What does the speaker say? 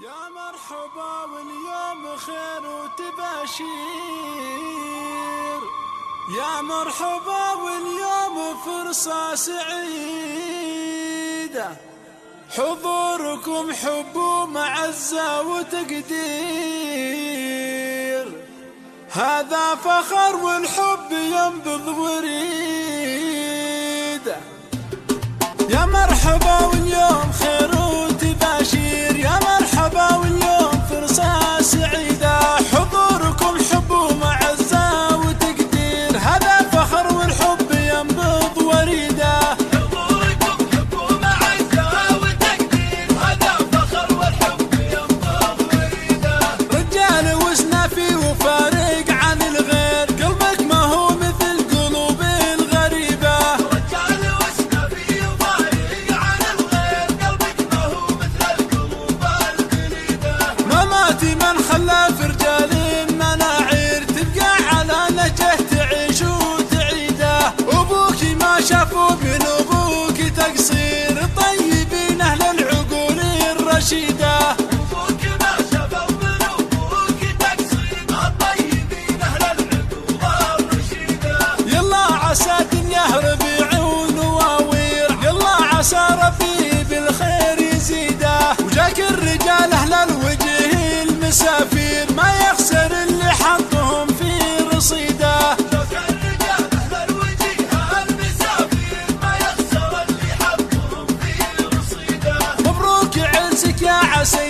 يا مرحبا واليوم خير وتباشير، يا مرحبا واليوم فرصة سعيدة، حضوركم حب ومعزة وتقدير، هذا فخر والحب ينبض وريده. يا مرحبا واليوم خير وتباشير، يا مرحبا واليوم فرصة سعيدة، حضوركم حب ومعزة وتقدير، هذا فخر والحب ينبض وريده. حضوركم حب ومعزة وتقدير، هذا فخر والحب ينبض وريده. رجال وسنافي وفارق عن الغير، قلبك ما هو مثل قلوب الغريبة. رجال وسنافي وفارق عن الغير، قلبك ما هو مثل القلوب الغريبة. مماتي من خلف رجال مناعير، تبقى على نهجه تعيش وتعيده. أبوك ما شافوا من أبوك تقصير، طيبين أهل العقول الرشيدة. أبوك ما شافوا من أبوك تقصير، الطيبين أهل العقول الرشيدة. يلا عسى دنيا ربيع ونواوير، يلا عسى ربي بالخير يزيده. وجاك الرجال أهل الوجه المسافير، ما يخسر اللي حطهم في رصيده. شوف الرجال أهل الوجه المسافير، ما يخسر اللي حطهم في رصيده. مبروك عرسك يا عسى